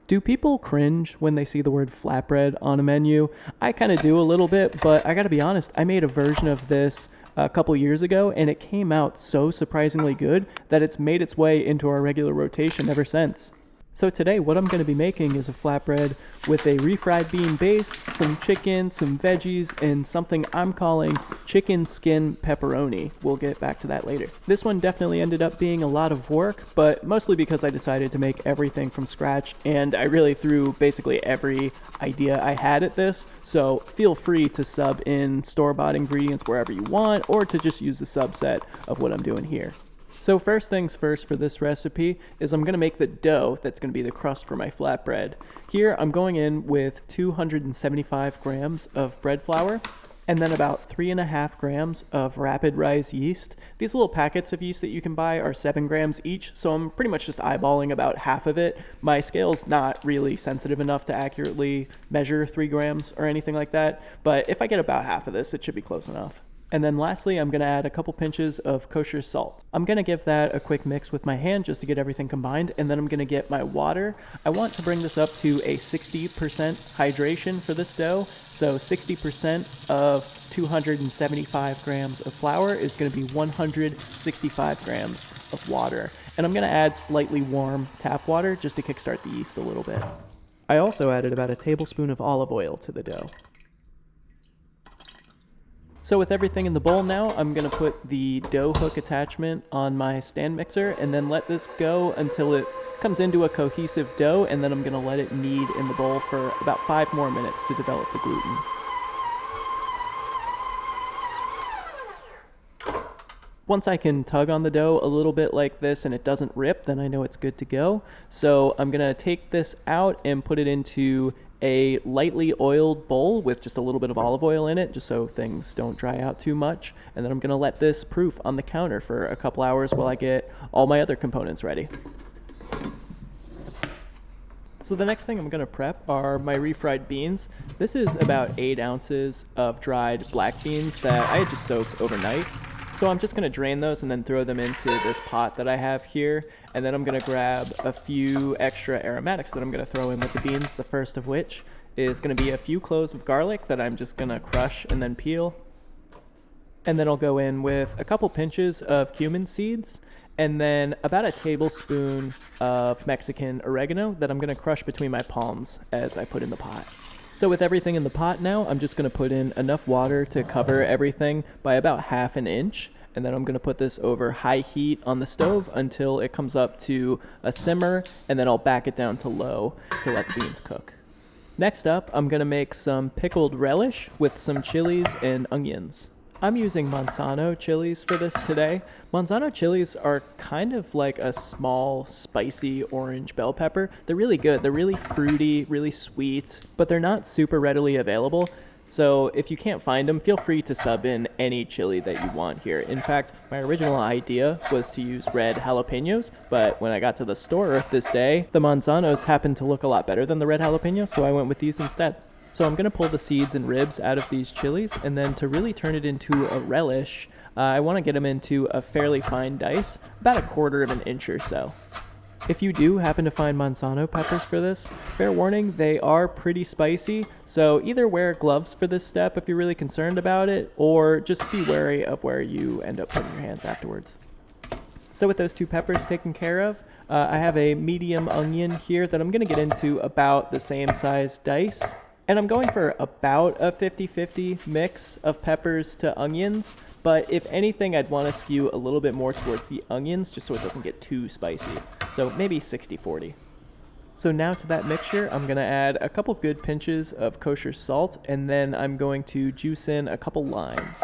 Do people cringe when they see the word flatbread on a menu? I kind of do a little bit, but I gotta be honest, I made a version of this a couple years ago and it came out so surprisingly good that it's made its way into our regular rotation ever since. So today what I'm going to be making is a flatbread with a refried bean base, some chicken, some veggies, and something I'm calling chicken skin pepperoni. We'll get back to that later. This one definitely ended up being a lot of work, but mostly because I decided to make everything from scratch and I really threw basically every idea I had at this. So feel free to sub in store-bought ingredients wherever you want or to just use a subset of what I'm doing here. So first things first for this recipe is I'm going to make the dough that's going to be the crust for my flatbread. Here I'm going in with 275 grams of bread flour and then about 3.5 grams of rapid rise yeast. These little packets of yeast that you can buy are 7 grams each, so I'm pretty much just eyeballing about half of it. My scale's not really sensitive enough to accurately measure 3 grams or anything like that, but if I get about half of this, it should be close enough. And then lastly, I'm going to add a couple pinches of kosher salt. I'm going to give that a quick mix with my hand just to get everything combined, and then I'm going to get my water. I want to bring this up to a 60% hydration for this dough. So 60% of 275 grams of flour is going to be 165 grams of water. And I'm going to add slightly warm tap water just to kickstart the yeast a little bit. I also added about a tablespoon of olive oil to the dough. So with everything in the bowl now, I'm going to put the dough hook attachment on my stand mixer and then let this go until it comes into a cohesive dough, and then I'm going to let it knead in the bowl for about 5 more minutes to develop the gluten. Once I can tug on the dough a little bit like this and it doesn't rip, then I know it's good to go. So I'm going to take this out and put it into a lightly oiled bowl with just a little bit of olive oil in it, just so things don't dry out too much. And then I'm going to let this proof on the counter for a couple hours while I get all my other components ready. So the next thing I'm going to prep are my refried beans. This is about 8 ounces of dried black beans that I had just soaked overnight. So I'm just going to drain those and then throw them into this pot that I have here. And then I'm going to grab a few extra aromatics that I'm going to throw in with the beans, the first of which is going to be a few cloves of garlic that I'm just going to crush and then peel. And then I'll go in with a couple pinches of cumin seeds and then about a tablespoon of Mexican oregano that I'm going to crush between my palms as I put in the pot. So with everything in the pot now, I'm just going to put in enough water to cover everything by about 1/2 inch. And then I'm going to put this over high heat on the stove until it comes up to a simmer, and then I'll back it down to low to let the beans cook. Next up, I'm going to make some pickled relish with some chilies and onions. I'm using Manzano chilies for this today. Manzano chilies are kind of like a small, spicy orange bell pepper. They're really good. They're really fruity, really sweet, but they're not super readily available. So if you can't find them, feel free to sub in any chili that you want here. In fact, my original idea was to use red jalapenos, but when I got to the store this day, the Manzanos happened to look a lot better than the red jalapenos, so I went with these instead. So I'm going to pull the seeds and ribs out of these chilies, and then to really turn it into a relish, I want to get them into a fairly fine dice, about 1/4 inch or so. If you do happen to find Manzano peppers for this, fair warning, they are pretty spicy, so either wear gloves for this step if you're really concerned about it, or just be wary of where you end up putting your hands afterwards. So with those 2 peppers taken care of, I have a medium onion here that I'm going to get into about the same size dice. And I'm going for about a 50-50 mix of peppers to onions, but if anything, I'd want to skew a little bit more towards the onions just so it doesn't get too spicy. So maybe 60-40. So now to that mixture, I'm going to add a couple good pinches of kosher salt, and then I'm going to juice in a couple limes.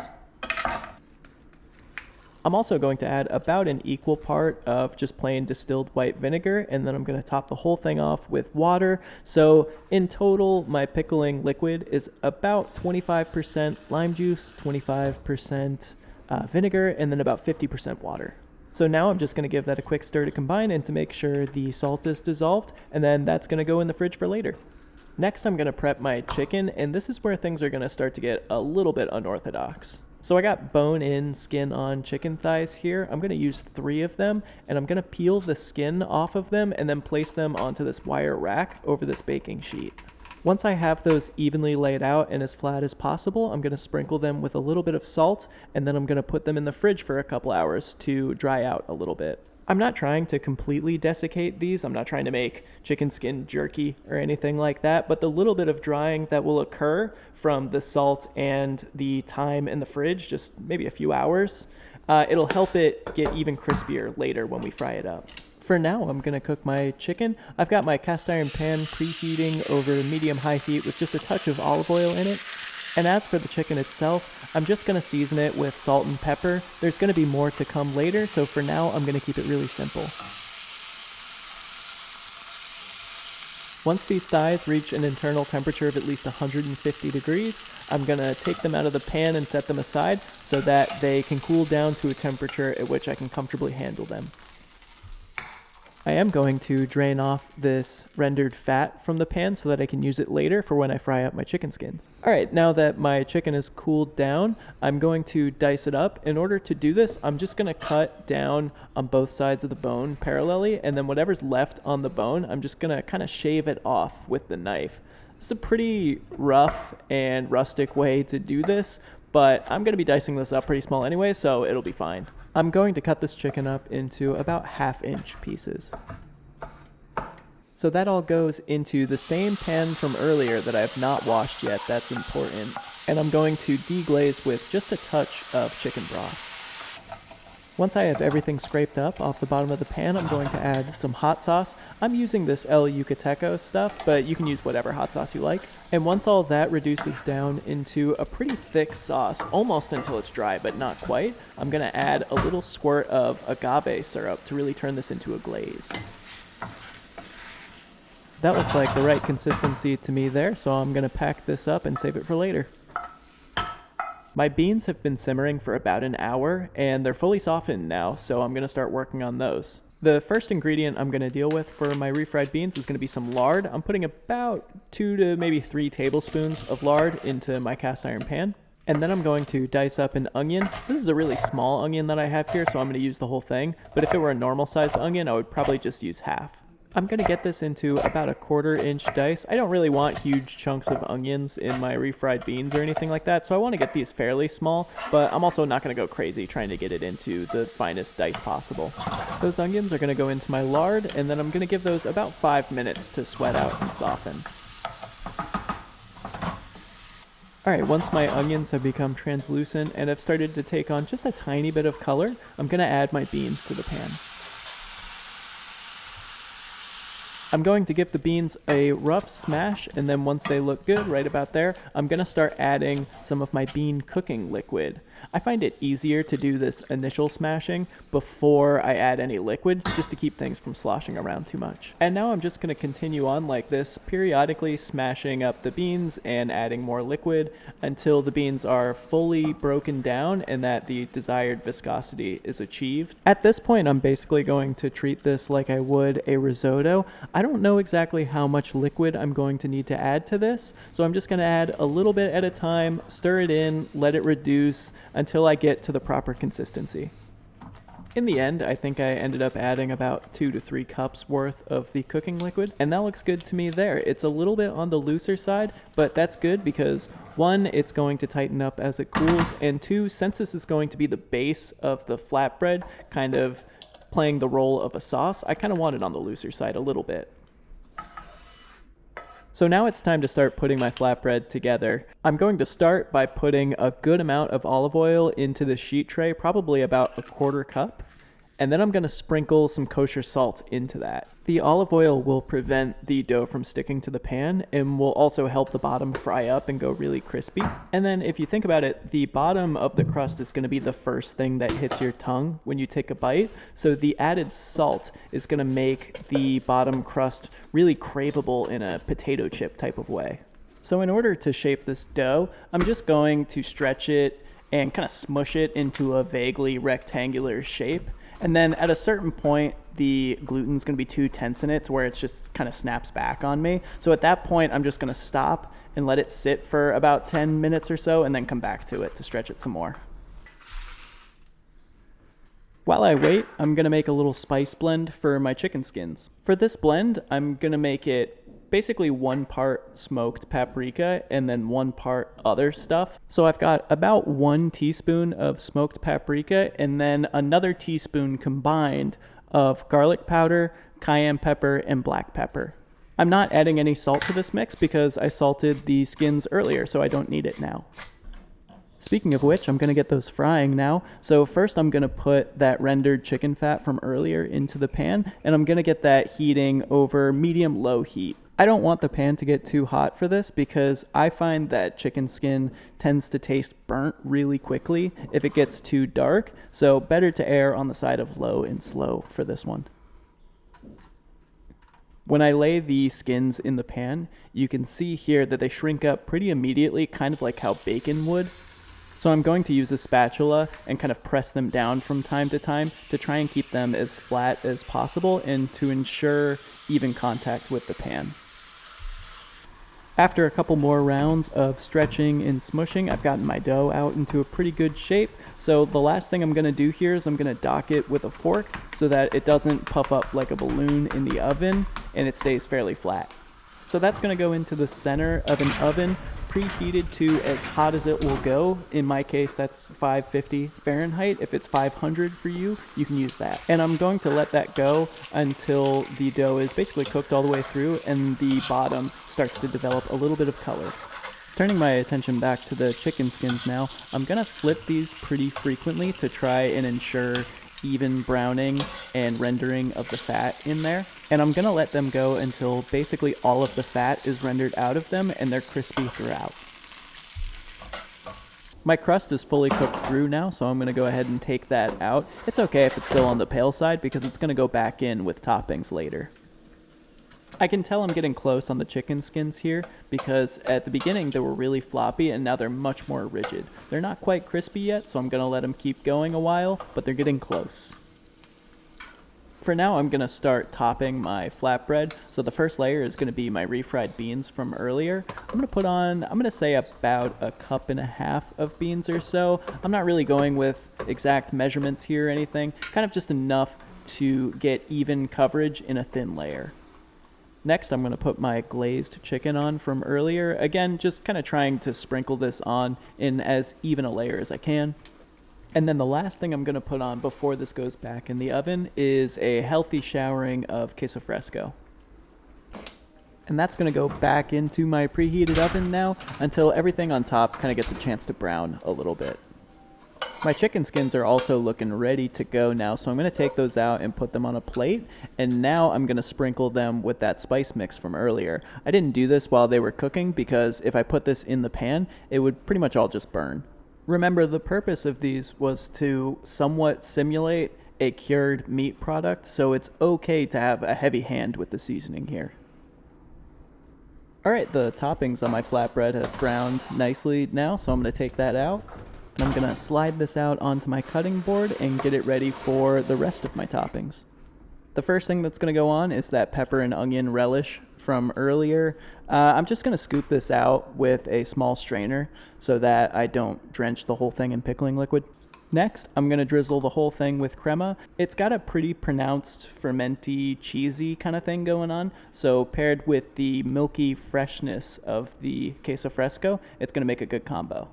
I'm also going to add about an equal part of just plain distilled white vinegar, and then I'm going to top the whole thing off with water. So in total, my pickling liquid is about 25% lime juice, 25% vinegar, and then about 50% water. So now I'm just going to give that a quick stir to combine and to make sure the salt is dissolved, and then that's going to go in the fridge for later. Next, I'm going to prep my chicken, and this is where things are going to start to get a little bit unorthodox. So I got bone-in, skin-on chicken thighs here. I'm going to use 3 of them, and I'm going to peel the skin off of them and then place them onto this wire rack over this baking sheet. Once I have those evenly laid out and as flat as possible, I'm going to sprinkle them with a little bit of salt, and then I'm going to put them in the fridge for a couple hours to dry out a little bit. I'm not trying to completely desiccate these. I'm not trying to make chicken skin jerky or anything like that, but the little bit of drying that will occur from the salt and the time in the fridge, just maybe a few hours, it'll help it get even crispier later when we fry it up. For now, I'm going to cook my chicken. I've got my cast iron pan preheating over medium-high heat with just a touch of olive oil in it. And as for the chicken itself, I'm just going to season it with salt and pepper. There's going to be more to come later, so for now, I'm going to keep it really simple. Once these thighs reach an internal temperature of at least 150 degrees, I'm going to take them out of the pan and set them aside so that they can cool down to a temperature at which I can comfortably handle them. I am going to drain off this rendered fat from the pan so that I can use it later for when I fry up my chicken skins. Alright, now that my chicken is cooled down, I'm going to dice it up. In order to do this, I'm just going to cut down on both sides of the bone parallelly, and then whatever's left on the bone, I'm just going to kind of shave it off with the knife. It's a pretty rough and rustic way to do this, but I'm going to be dicing this up pretty small anyway, so it'll be fine. I'm going to cut this chicken up into about 1/2-inch pieces. So that all goes into the same pan from earlier that I have not washed yet. That's important. And I'm going to deglaze with just a touch of chicken broth. Once I have everything scraped up off the bottom of the pan, I'm going to add some hot sauce. I'm using this El Yucateco stuff, but you can use whatever hot sauce you like. And once all that reduces down into a pretty thick sauce, almost until it's dry, but not quite, I'm going to add a little squirt of agave syrup to really turn this into a glaze. That looks like the right consistency to me there, so I'm going to pack this up and save it for later. My beans have been simmering for about an hour, and they're fully softened now, so I'm going to start working on those. The first ingredient I'm going to deal with for my refried beans is going to be some lard. I'm putting about 2 to maybe 3 tablespoons of lard into my cast iron pan. And then I'm going to dice up an onion. This is a really small onion that I have here, so I'm going to use the whole thing. But if it were a normal sized onion, I would probably just use half. I'm going to get this into about a 1/4-inch dice. I don't really want huge chunks of onions in my refried beans or anything like that, so I want to get these fairly small, but I'm also not going to go crazy trying to get it into the finest dice possible. Those onions are going to go into my lard, and then I'm going to give those about 5 minutes to sweat out and soften. Alright, once my onions have become translucent and have started to take on just a tiny bit of color, I'm going to add my beans to the pan. I'm going to give the beans a rough smash, and then once they look good, right about there, I'm going to start adding some of my bean cooking liquid. I find it easier to do this initial smashing before I add any liquid, just to keep things from sloshing around too much. And now I'm just going to continue on like this, periodically smashing up the beans and adding more liquid until the beans are fully broken down and that the desired viscosity is achieved. At this point, I'm basically going to treat this like I would a risotto. I don't know exactly how much liquid I'm going to need to add to this, so I'm just going to add a little bit at a time, stir it in, let it reduce until I get to the proper consistency. In the end, I think I ended up adding about 2 to 3 cups worth of the cooking liquid, and that looks good to me there. It's a little bit on the looser side, but that's good because 1, it's going to tighten up as it cools, and 2, since this is going to be the base of the flatbread, kind of playing the role of a sauce, I kind of want it on the looser side a little bit. So now it's time to start putting my flatbread together. I'm going to start by putting a good amount of olive oil into the sheet tray, probably about a 1/4 cup. And then I'm going to sprinkle some kosher salt into that. The olive oil will prevent the dough from sticking to the pan and will also help the bottom fry up and go really crispy. And then if you think about it, the bottom of the crust is going to be the first thing that hits your tongue when you take a bite. So the added salt is going to make the bottom crust really craveable in a potato chip type of way. So in order to shape this dough, I'm just going to stretch it and kind of smush it into a vaguely rectangular shape. And then at a certain point, the gluten's going to be too tense in it to where it just kind of snaps back on me. So at that point, I'm just going to stop and let it sit for about 10 minutes or so and then come back to it to stretch it some more. While I wait, I'm going to make a little spice blend for my chicken skins. For this blend, I'm going to make it basically 1 part smoked paprika and then 1 part other stuff. So I've got about 1 teaspoon of smoked paprika and then another teaspoon combined of garlic powder, cayenne pepper, and black pepper. I'm not adding any salt to this mix because I salted the skins earlier, so I don't need it now. Speaking of which, I'm going to get those frying now. So first I'm going to put that rendered chicken fat from earlier into the pan, and I'm going to get that heating over medium-low heat. I don't want the pan to get too hot for this because I find that chicken skin tends to taste burnt really quickly if it gets too dark, so better to err on the side of low and slow for this one. When I lay the skins in the pan, you can see here that they shrink up pretty immediately, kind of like how bacon would. So I'm going to use a spatula and kind of press them down from time to time to try and keep them as flat as possible and to ensure even contact with the pan. After a couple more rounds of stretching and smushing, I've gotten my dough out into a pretty good shape. So the last thing I'm going to do here is I'm going to dock it with a fork so that it doesn't puff up like a balloon in the oven and it stays fairly flat. So that's going to go into the center of an oven, preheated to as hot as it will go. In my case, that's 550 Fahrenheit. If it's 500 for you, you can use that. And I'm going to let that go until the dough is basically cooked all the way through and the bottom starts to develop a little bit of color. Turning my attention back to the chicken skins now, I'm going to flip these pretty frequently to try and ensure even browning and rendering of the fat in there. And I'm going to let them go until basically all of the fat is rendered out of them and they're crispy throughout. My crust is fully cooked through now, so I'm going to go ahead and take that out. It's okay if it's still on the pale side because it's going to go back in with toppings later. I can tell I'm getting close on the chicken skins here because at the beginning they were really floppy and now they're much more rigid. They're not quite crispy yet, so I'm going to let them keep going a while, but they're getting close. For now, I'm going to start topping my flatbread. So the first layer is going to be my refried beans from earlier. I'm going to say about 1.5 cups of beans or so. I'm not really going with exact measurements here or anything, kind of just enough to get even coverage in a thin layer. Next, I'm going to put my glazed chicken on from earlier. Again, just kind of trying to sprinkle this on in as even a layer as I can. And then the last thing I'm going to put on before this goes back in the oven is a healthy showering of queso fresco. And that's going to go back into my preheated oven now until everything on top kind of gets a chance to brown a little bit. My chicken skins are also looking ready to go now, so I'm going to take those out and put them on a plate, and now I'm going to sprinkle them with that spice mix from earlier. I didn't do this while they were cooking because if I put this in the pan, it would pretty much all just burn. Remember, the purpose of these was to somewhat simulate a cured meat product, so it's okay to have a heavy hand with the seasoning here. Alright, the toppings on my flatbread have browned nicely now, so I'm going to take that out. And I'm going to slide this out onto my cutting board and get it ready for the rest of my toppings. The first thing that's going to go on is that pepper and onion relish from earlier. I'm just going to scoop this out with a small strainer so that I don't drench the whole thing in pickling liquid. Next, I'm going to drizzle the whole thing with crema. It's got a pretty pronounced fermenty, cheesy kind of thing going on, so paired with the milky freshness of the queso fresco, it's going to make a good combo.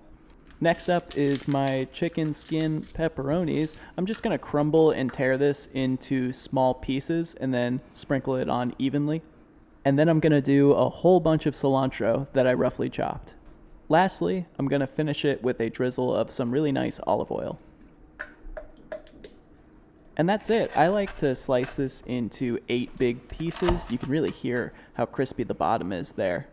Next up is my chicken skin pepperonis. I'm just going to crumble and tear this into small pieces and then sprinkle it on evenly. And then I'm going to do a whole bunch of cilantro that I roughly chopped. Lastly, I'm going to finish it with a drizzle of some really nice olive oil. And that's it. I like to slice this into 8 big pieces. You can really hear how crispy the bottom is there.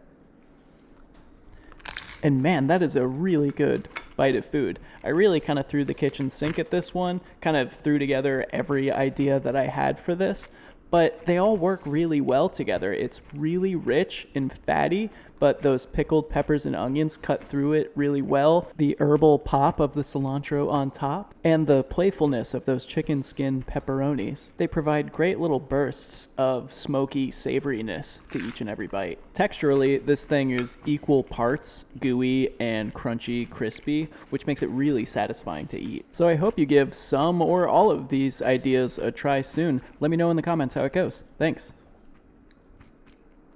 And man, that is a really good bite of food. I really kind of threw the kitchen sink at this one, kind of threw together every idea that I had for this. but they all work really well together. It's really rich and fatty, but those pickled peppers and onions cut through it really well. The herbal pop of the cilantro on top, and the playfulness of those chicken skin pepperonis. They provide great little bursts of smoky savoriness to each and every bite. Texturally, this thing is equal parts gooey and crunchy crispy, which makes it really satisfying to eat. So I hope you give some or all of these ideas a try soon. Let me know in the comments how it goes. Thanks.